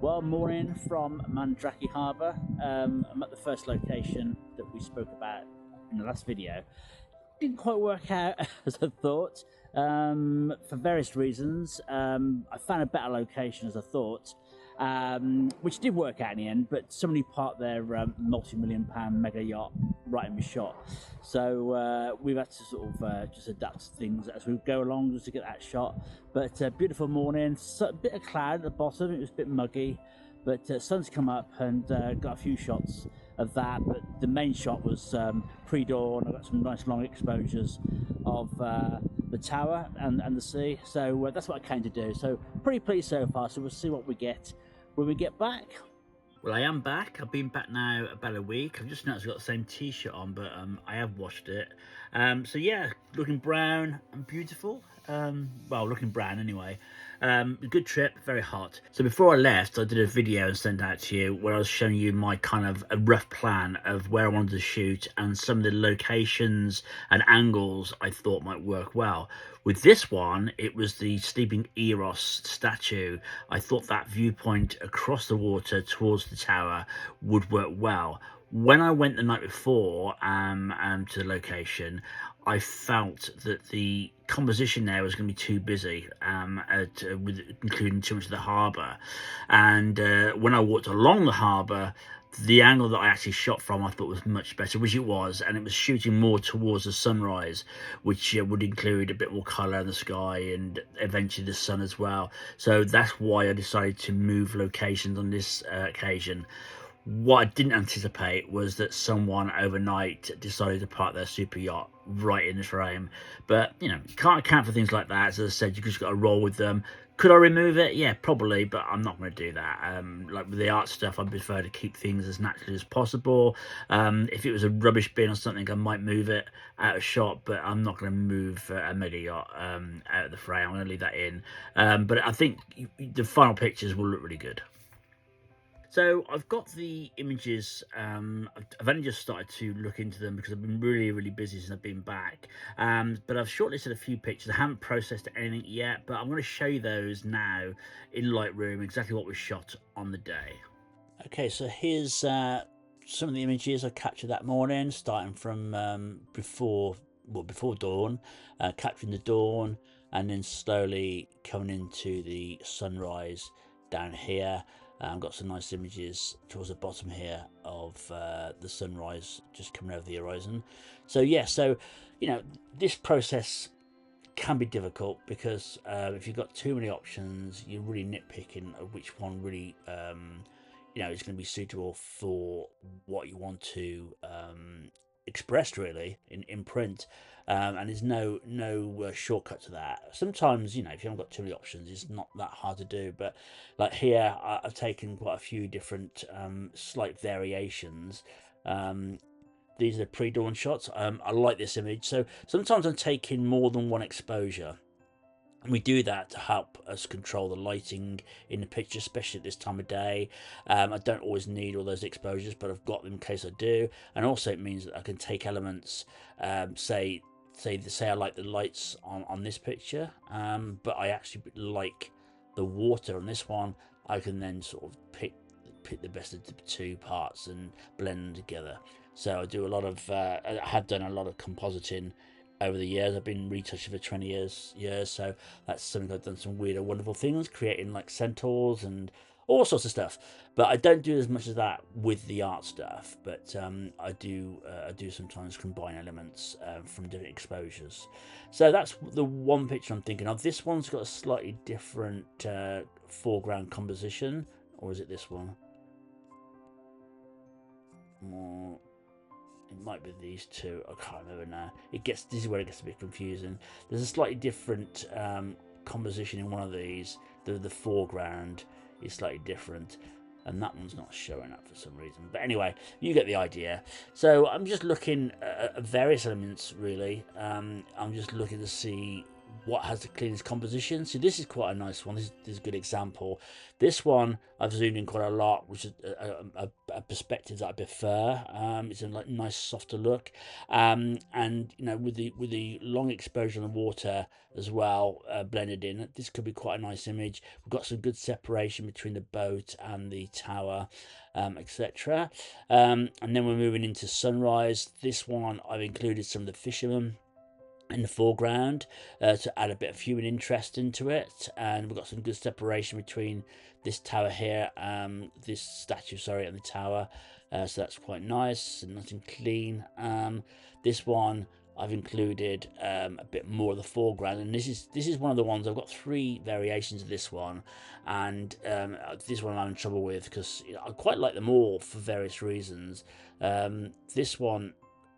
Well, morning from Mandraki Harbour. I'm at the first location that we spoke about in the last video. Didn't quite work out as I thought for various reasons. I found a better location as I thought, which did work out in the end, but somebody parked their multi-million-pound mega yacht right in my shot. So we've had to sort of just adapt to things as we go along just to get that shot. But beautiful morning, a bit of cloud at the bottom, it was a bit muggy, but sun's come up and got a few shots of that. But the main shot was pre-dawn. I got some nice long exposures of the tower and the sea, so that's what I came to do. So pretty pleased so far, so we'll see what we get when we get back. Well, I am back. I've been back now about a week. I've just noticed I've got the same t-shirt on, but I have washed it. So yeah, looking brown and beautiful. Well, looking brown anyway. Good trip, very hot. So before I left, I did a video and sent out to you where I was showing you my kind of a rough plan of where I wanted to shoot and some of the locations and angles I thought might work well. With this one, it was the sleeping Eros statue. I thought that viewpoint across the water towards the tower would work well. When I went the night before to the location, I felt that the composition there was going to be too busy, with including too much of the harbour. And when I walked along the harbour, the angle that I actually shot from I thought was much better, which it was, and it was shooting more towards the sunrise, which would include a bit more colour in the sky and eventually the sun as well. So that's why I decided to move locations on this occasion. What I didn't anticipate was that someone overnight decided to park their super yacht right in the frame. But, you know, you can't account for things like that. As I said, you just got to roll with them. Could I remove it? Yeah, probably, but I'm not going to do that. Like with the art stuff, I prefer to keep things as natural as possible. If it was a rubbish bin or something, I might move it out of shot, but I'm not going to move a mega yacht out of the frame. I'm going to leave that in. But I think the final pictures will look really good. So I've got the images, I've only just started to look into them because I've been really busy since I've been back, but I've shortlisted a few pictures. I haven't processed anything yet, but I'm going to show you those now in Lightroom, exactly what was shot on the day. Okay, so here's some of the images I captured that morning, starting from before dawn, capturing the dawn, and then slowly coming into the sunrise down here. Got some nice images towards the bottom here of the sunrise just coming over the horizon. So yeah, so you know, this process can be difficult because if you've got too many options, you're really nitpicking of which one really you know, is going to be suitable for what you want to express really in print. And there's no shortcut to that. Sometimes, you know, if you haven't got too many options, it's not that hard to do. But like here, I've taken quite a few different slight variations. These are pre-dawn shots. I like this image. So sometimes I'm taking more than one exposure. And we do that to help us control the lighting in the picture, especially at this time of day. I don't always need all those exposures, but I've got them in case I do. And also it means that I can take elements, say I like the lights on this picture, but I actually like the water on this one. I can then sort of pick the best of the two parts and blend them together. So I do a lot of, I have done a lot of compositing over the years. I've been retouching for 20 years, so that's something I've done some weird or wonderful things, creating like centaurs and all sorts of stuff. But I don't do as much of that with the art stuff. But I do sometimes combine elements from different exposures. So that's the one picture I'm thinking of. This one's got a slightly different foreground composition, or is it this one? It might be these two. I can't remember now. This is where it gets a bit confusing. There's a slightly different composition in one of these. The foreground is slightly different, and that one's not showing up for some reason. But anyway, you get the idea. So I'm just looking at various elements really. I'm just looking to see what has the cleanest composition. So this is quite a nice one. This is a good example. This one I've zoomed in quite a lot, which is a perspective that I prefer. It's a nice softer look, and you know, with the long exposure on the water as well, blended in, this could be quite a nice image. We've got some good separation between the boat and the tower, etc. And then we're moving into sunrise. This one I've included some of the fishermen in the foreground to add a bit of human interest into it, and we've got some good separation between this tower here, this statue, sorry, and the tower, so that's quite nice and nice and clean. This one I've included a bit more of the foreground, and this is one of the ones I've got 3 variations of this one, and this one I'm having trouble with because I quite like them all for various reasons. This one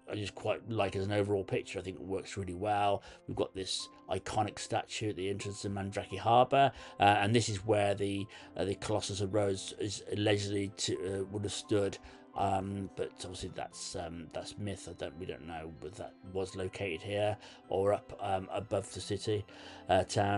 I just quite like as an overall picture. I think it works really well. We've got this iconic statue at the entrance of Mandraki Harbour, and this is where the Colossus of Rhodes is allegedly would have stood. But obviously that's myth. We don't know whether that was located here or up above the city,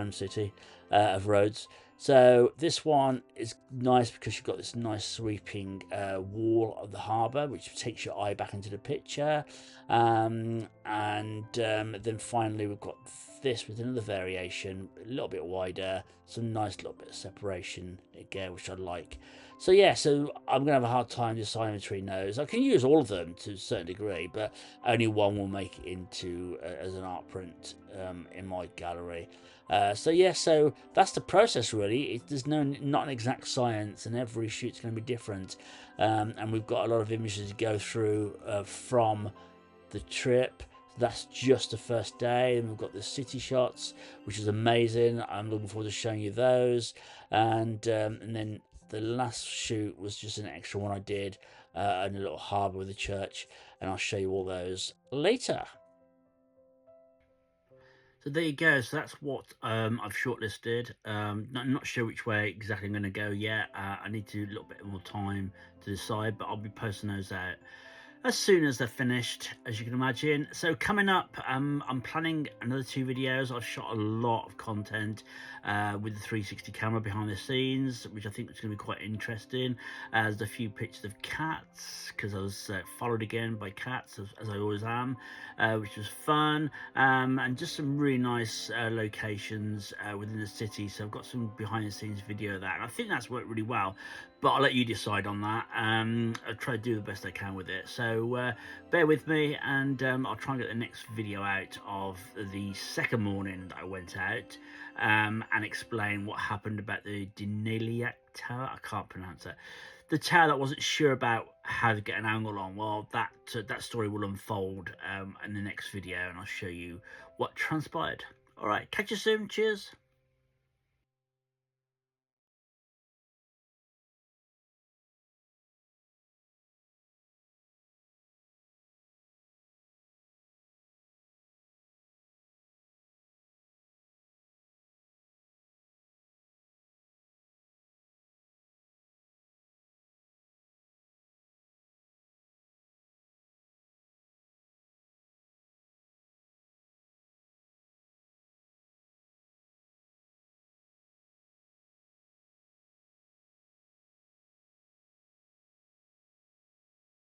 city of Rhodes. So this one is nice because you've got this nice sweeping wall of the harbour, which takes your eye back into the picture. And then finally we've got this with another variation, a little bit wider, some nice little bit of separation again, which I like. So yeah, so I'm gonna have a hard time deciding between those. I can use all of them to a certain degree, but only one will make it into as an art print in my gallery. So yeah, so that's the process really. There's not an exact science, and every shoot's going to be different. And we've got a lot of images to go through from the trip. That's just the first day, and we've got the city shots, which is amazing. I'm looking forward to showing you those, and then the last shoot was just an extra one I did in a little harbour with a church, and I'll show you all those later. So there you go. So that's what I've shortlisted. Not sure which way exactly I'm going to go yet. I need to a little bit more time to decide, but I'll be posting those out as soon as they're finished, as you can imagine. So coming up, I'm planning another 2 videos. I've shot a lot of content with the 360 camera behind the scenes, which I think is going to be quite interesting. There's a few pictures of cats, because I was followed again by cats, as I always am, which was fun, and just some really nice locations within the city. So I've got some behind the scenes video of that, and I think that's worked really well, but I'll let you decide on that. I'll try to do the best I can with it. So bear with me, and I'll try and get the next video out of the second morning that I went out, and explain what happened about the Deniliac Tower. I can't pronounce it. The tower that I wasn't sure about how to get an angle on. Well, that story will unfold in the next video, and I'll show you what transpired. All right, catch you soon. Cheers.